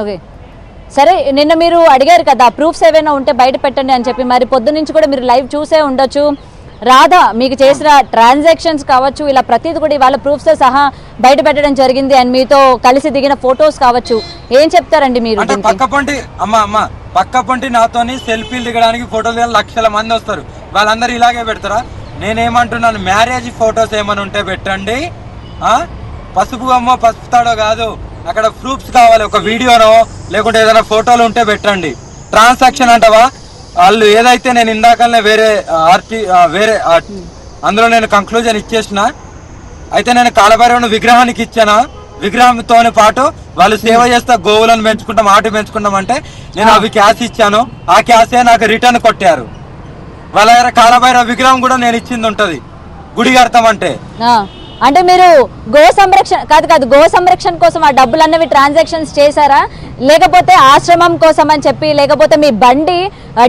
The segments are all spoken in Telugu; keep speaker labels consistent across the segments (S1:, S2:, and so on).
S1: ఓకే, సరే. నిన్న మీరు అడిగారు కదా ప్రూఫ్స్ ఏవైనా ఉంటే బయట పెట్టండి అని చెప్పి. మరి పొద్దు నుంచి కూడా మీరు లైవ్ చూసే ఉండొచ్చు. రాధ మీకు చేసిన ట్రాన్సాక్షన్స్ కావచ్చు, ఇలా ప్రతిది కూడా ఇవాళ ప్రూఫ్స్ తో సహా బయట పెట్టడం జరిగింది. అండ్ మీతో కలిసి దిగిన ఫొటోస్ కావచ్చు. ఏం చెప్తారండి మీరు?
S2: పక్క పొంటి నాతోని సెల్ఫీలు దిగడానికి ఫోటోలు దిగడానికి లక్షల మంది వస్తారు. వాళ్ళందరూ ఇలాగే పెడతారా? నేనేమంటున్నాను, మ్యారేజ్ ఫొటోస్ ఏమైనా ఉంటే పెట్టండి. పసుపు అమ్మో పసుపు తాడో కాదు, అక్కడ ప్రూఫ్స్ కావాలి. ఒక వీడియోనో లేకుంటే ఏదైనా ఫోటోలు ఉంటే పెట్టండి. ట్రాన్సాక్షన్ అంటావా? వాళ్ళు ఏదైతే నేను ఇందాకనే వేరే అందులో నేను కంక్లూజన్ ఇచ్చేసిన. అయితే నేను కాలభైరవుని విగ్రహానికి ఇచ్చానా, విగ్రహంతో పాటు వాళ్ళు సేవ చేస్తా గోవులను పెంచుకుంటాం, ఆటు పెంచుకుంటాం అంటే నేను అవి క్యాష్ ఇచ్చాను. ఆ క్యాషే నాకు రిటర్న్ కొట్టారు. వాళ్ళ దగ్గర కాలభైరవ విగ్రహం కూడా నేను ఇచ్చింది ఉంటది గుడి కడతామంటే.
S1: అంటే మీరు గో సంరక్షణ కోసం ఆ డబ్బులు అన్నవి ట్రాన్సాక్షన్స్ చేశారా, లేకపోతే ఆశ్రమం కోసం అని చెప్పి, లేకపోతే మీ బండి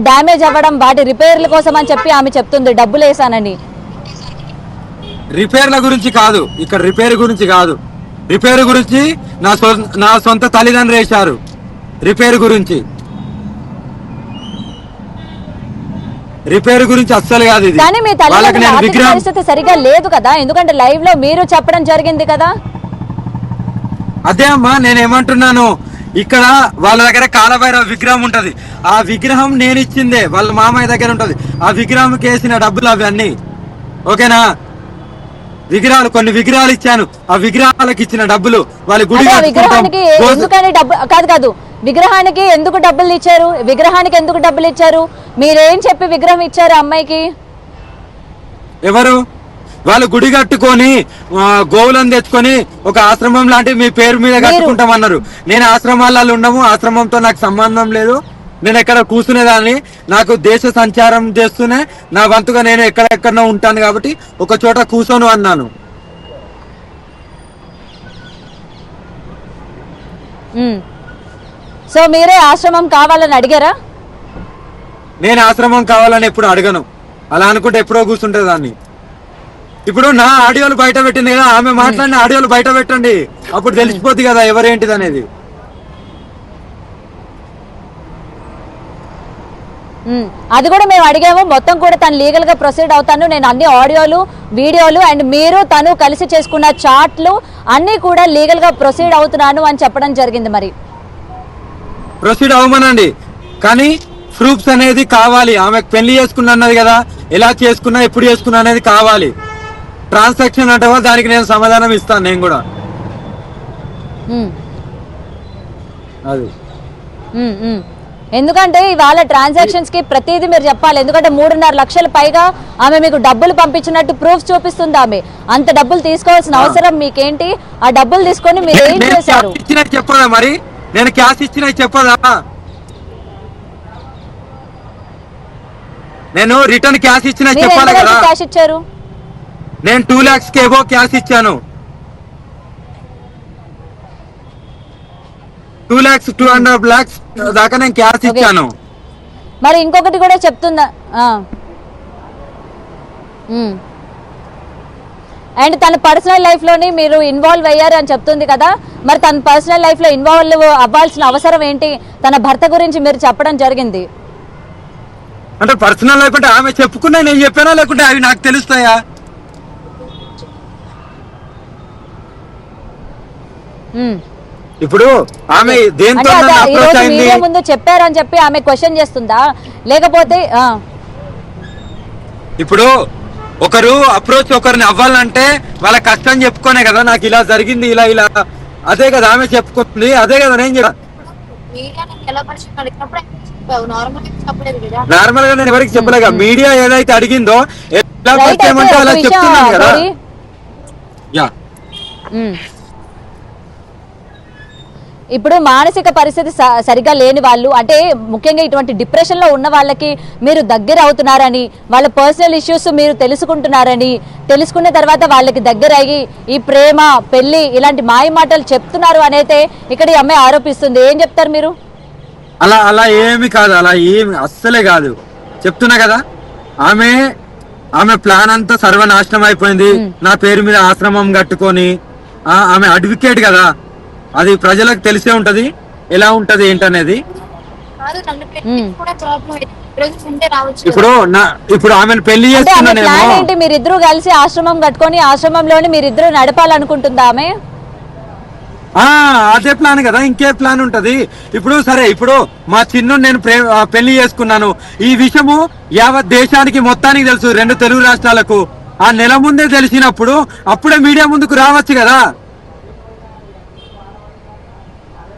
S1: డ్యామేజ్ అవ్వడం వాటి రిపేర్ల కోసం అని చెప్పి ఆమె చెప్తుంది డబ్బులు వేసానని?
S2: రిపేర్ల గురించి కాదు, ఇక్కడ రిపేర్ గురించి కాదు. రిపేర్ గురించి నా సొంత తల్లిదండ్రులు వేశారు. రిపేర్ గురించి అస్సలు కాదు ఇది.
S1: కానీ మీ తల్లిదండ్రుల పరిస్థితి సరిగా లేదు కదా, ఎందుకంటే లైవ్ లో మీరు చెప్పడం జరిగింది కదా.
S2: అదే అమ్మా నేనేమంటున్నాను, ఇక్కడ వాళ్ళ దగ్గర కాలభైరవ విగ్రహం ఉంటది. ఆ విగ్రహం నేను ఇచ్చిందే, వాళ్ళ మామయ్య దగ్గర ఉంటది. ఆ విగ్రహంకి వేసిన డబ్బులు అవన్నీ ఓకేనా? కొన్ని విగ్రహాలు ఇచ్చాను, ఆ విగ్రహాలకు ఇచ్చిన డబ్బులు వాళ్ళు గుడి
S1: కాదు విగ్రహానికి ఎందుకు డబ్బులు ఇచ్చారు? విగ్రహానికి ఎందుకు డబ్బులు ఇచ్చారు? మీరేం చెప్పి విగ్రహం ఇచ్చారు అమ్మాయికి?
S2: ఎవరు? వాళ్ళు గుడి కట్టుకొని గోవులను తెచ్చుకొని ఒక ఆశ్రమం లాంటివి మీ పేరు మీద కట్టుకుంటామన్నారు. నేను ఆశ్రమాలలో ఉండము, ఆశ్రమంతో నాకు సంబంధం లేదు. నేను ఎక్కడ కూర్చునేదాన్ని, నాకు దేశ సంచారం చేస్తూనే నా వంతుగా నేను ఎక్కడెక్కడో ఉంటాను కాబట్టి ఒక చోట కూర్చోను అన్నాను.
S1: సో మీరే ఆశ్రమం కావాలని అడిగారా?
S2: నేను ఆశ్రమం కావాలని ఎప్పుడు అడగను. అలా అనుకుంటే ఎప్పుడో కూర్చుంటే దాన్ని. ఇప్పుడు నా ఆడియోలు బయట పెట్టింది కదా, ఆమె మాట్లాడిన ఆడియోలు బయట పెట్టండి, అప్పుడు తెలిసిపోద్ది కదా ఎవరేంటిది అనేది.
S1: అది కూడా మేము అడిగాము. మొత్తం కూడా తను లీగల్ గా ప్రొసీడ్ అవుతాను, నేను అన్ని ఆడియోలు వీడియోలు అండ్ మీరు తను కలిసి చేసుకున్న చాట్లు అన్ని కూడా లీగల్ గా ప్రొసీడ్ అవుతున్నాను అని చెప్పడం జరిగింది. మరి
S2: ప్రొసీడ్ అవ్వమనండి, కానీ ప్రూఫ్స్ అనేది కావాలి. ఆమెకు పెళ్లి చేసుకున్నా అన్నది కదా, ఎలా చేసుకున్నా ఎప్పుడు చేసుకున్నా అనేది కావాలి. ట్రాన్సాక్షన్ అంటే దానికి నేను సమాధానం ఇస్తాను నేను కూడా. అది
S1: ఎందుకంటే ఇవాళ ట్రాన్సాక్షన్స్ కి ప్రతిదీ మీరు చెప్పాలి. ఎందుకంటే 3.5 లక్షల పైగా ఆమె మీకు డబ్బులు పంపించినట్టు ప్రూఫ్ చూపిస్తుంది. ఆమె అంత డబ్బులు తీసుకోవాల్సిన అవసరం మీకేంటి? ఆ డబ్బులు తీసుకొని మీరు ఏం చేశారు?
S2: చెప్పదా మరి? నేను క్యాష్ ఇచ్చిన చెప్పదా? నేను రిటర్న్ క్యాష్ ఇచ్చిన చెప్పాలి కదా.
S1: క్యాష్ ఇచ్చారు?
S2: నేను 2 lakhs కి ఏవో క్యాష్ ఇచ్చాను. 2 lakhs 2.5 lakhs దాకా నేను క్యాష్ ఇచ్చాను.
S1: మరి ఇంకొకటి కూడా చెప్తుందా? అండ్ తన పర్సనల్ లైఫ్ లోని మీరు ఇన్వాల్వ్ అయ్యారు అని చెప్తుంది కదా, మరి తన పర్సనల్ లైఫ్ లో ఇన్వాల్వ్ అవ్వాల్సిన అవసరం ఏంటి? తన భర్త గురించి మీరు చెప్పడం జరిగింది
S2: అంటే పర్సనల్ లైఫ్ అంటే ఆమె చెప్పుకున్నా నేను చెప్పానా, లేకుంటే అవి నాకు తెలుస్తాయా? ఇప్పుడు ఆమె దేంతో
S1: ముందు చెప్పారని చెప్పి ఆమె క్వశ్చన్ చేస్తుందా, లేకపోతే
S2: ఇప్పుడు ఒకరు అప్రోచ్ ఒకరిని అవ్వాలంటే వాళ్ళ కష్టం చెప్పుకోనే కదా, నాకు ఇలా జరిగింది ఇలా ఇలా, అదే కదా ఆమె చెప్పుకుంది, అదే కదా నేను నార్మల్ గా నేను ఎవరికి చెప్పలేక. మీడియా ఏదైతే అడిగిందో ఎలా పరిచయం అంటే అలా చెప్తున్నాను కదా.
S1: ఇప్పుడు మానసిక పరిస్థితి సరిగా లేని వాళ్ళు, అంటే ముఖ్యంగా ఇటువంటి డిప్రెషన్ లో ఉన్న వాళ్ళకి మీరు దగ్గర అవుతున్నారని, వాళ్ళ పర్సనల్ ఇష్యూస్ మీరు తెలుసుకుంటున్నారని, తెలుసుకున్న తర్వాత వాళ్ళకి దగ్గర అయ్యి ఈ ప్రేమ పెళ్లి ఇలాంటి మాయ మాటలు చెప్తున్నారు అనేది ఇక్కడ ఈ అమ్మాయి ఆరోపిస్తుంది. ఏం చెప్తారు మీరు?
S2: అలా అలా ఏమి కాదు, అలా ఏమి అస్సలే కాదు. చెప్తున్నా కదా, ఆమె ప్లాన్ అంతా సర్వనాశనం అయిపోయింది. నా పేరు మీద ఆశ్రమం కట్టుకొని, ఆమె అడ్వకేట్ కదా, అది ప్రజలకు తెలిసే ఉంటది ఎలా ఉంటది ఏంటనేది.
S3: కాదు నన్ను పెళ్లి కూడా ప్రాబ్లం రోజు ఉంటే రావచ్చు
S2: ఇప్పుడు ఆమెను పెళ్లి
S1: అంటే ఆమె
S2: చేసుకున్నానేమో.
S1: ప్లాన్ ఏంటి? మీరిద్దరూ కలిసి ఆశ్రమం కట్టుకొని ఆశ్రమంలోని మీరిద్దరూ నడపాలనుకుంటుందా ఆమె?
S2: అదే ప్లాన్ కదా, ఇంకే ప్లాన్ ఉంటది. ఇప్పుడు సరే, ఇప్పుడు మా చిన్ను నేను పెళ్లి చేసుకున్నాను, ఈ విషయము యావత్ దేశానికి మొత్తానికి తెలుసు, 2 తెలుగు రాష్ట్రాలకు. ఆ నెల ముందే తెలిసినప్పుడు అప్పుడే మీడియా ముందుకు రావచ్చు కదా.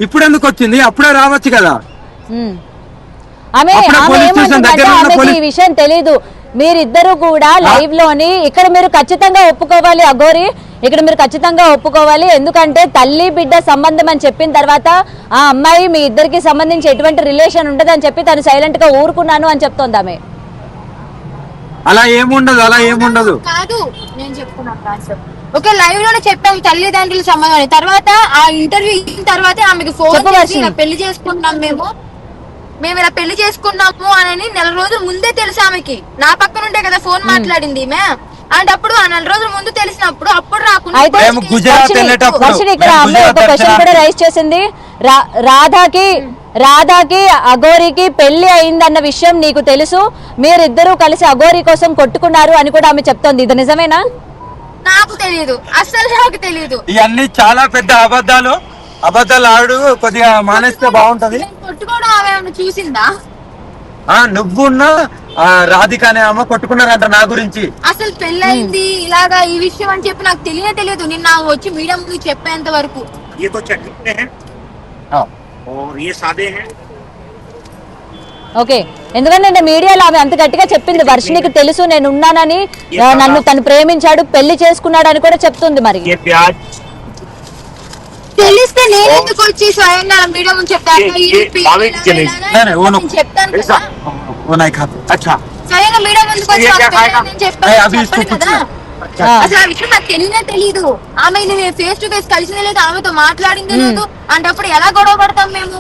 S2: ఇప్పుడు ఎందుకు వచ్చింది? అప్పుడే రావచ్చు కదా.
S1: ఆమె
S2: అప్పుడే
S1: ఆమె
S2: పోలీస్ స్టేషన్
S1: ఏమంటుందంటే
S2: దగ్గర ఉన్న
S1: ఆమెకి ఈ విషయం తెలీదు. మీరిద్దరు కూడా లైవ్ లోని ఇక్కడ మీరు ఖచ్చితంగా ఒప్పుకోవాలి అఘోరి, ఇక్కడ మీరు ఖచ్చితంగా ఒప్పుకోవాలి. ఎందుకంటే తల్లి బిడ్డ సంబంధం అని చెప్పిన తర్వాత ఆ అమ్మాయి మీ ఇద్దరికి సంబంధించి ఎటువంటి రిలేషన్ ఉండదని చెప్పి తను సైలెంట్ గా ఊరుకున్నాను అని చెప్తోంది ఆమె.
S2: అలా ఏముండదు.
S3: కాదు నేను చెప్తున్నాను. ఓకే, లైవ్ లోనే చెప్పాము తల్లిదండ్రుల సంబంధం అని. తర్వాత ఆ ఇంటర్వ్యూ అయిన తర్వాత ఆమెకి ఫోన్ చేసి ఇలా పెళ్లి చేసుకుంటున్నాం మేము ఇలా పెళ్లి చేసుకున్నాము అని 4 రోజుల ముందే తెలుసు ఆమెకి. నా పక్కన ఉంటే కదా ఫోన్ మాట్లాడింది ఈమె. అంటే అప్పుడు ఆ 4 రోజుల ముందు తెలిసినప్పుడు అప్పుడు రాకుండా
S1: ఇక్కడ అమ్మాయి ఒక క్వశ్చన్ కూడా రైజ్ చేసింది. రాధాకి అఘోరికి పెళ్లి అయిందన్న విషయం నీకు తెలుసు, మీరిద్దరూ కలిసి అఘోరి కోసం కొట్టుకున్నారు అని కూడా ఆమె చెప్తోంది. ఇది నిజమేనా?
S3: నాకు తెలియదు, అసలు నాకు తెలియదు.
S2: ఇవన్నీ చాలా పెద్ద అబద్ధాలు ఆడు కొద్దిగా మానేస్తే బాగుంటది.
S3: కొట్టుకోవడం ఆమె చూసిందా?
S2: నువ్వున్న రాధిక అనే అమ్మ కొట్టుకున్నారంట నా గురించి.
S3: అసలు పెళ్ళయింది ఇలాగా ఈ విషయం అని చెప్పి నాకు తెలియదు. నిన్న వచ్చి మీడియా ముందు చెప్పేంత వరకు.
S1: ఓకే, ఎందుకంటే మీడియాలో ఆమె అంత గట్టిగా చెప్పింది, వర్షినికి తెలుసు నేను ఉన్నానని, నన్ను తను ప్రేమించాడు, పెళ్లి చేసుకున్నాడు అని కూడా చెప్తుంది. మరి
S3: తెలిస్తే నేను ఎందుకు వచ్చి స్వయంగా మీడియా ముందు చెప్తాను? స్వయంగా మీడియా ముందుకు వచ్చి చెప్పాను కదా. అసలు ఆ విషయం నాకు తెలియదు. ఆమె ఫేస్ టు ఫేస్ కలిసిందే లేదు, ఆమెతో మాట్లాడిందే లేదు. అంటే అప్పుడు ఎలా గొడవ పడతాం మేము?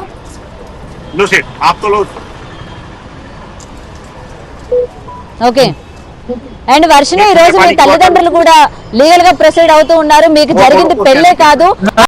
S1: ఓకే, అండ్ వర్షిని ఈ రోజు మీ తల్లిదండ్రులు కూడా లీగల్ గా ప్రొసీడ్ అవుతూ ఉన్నారు. మీకు జరిగింది పెళ్లే కాదు,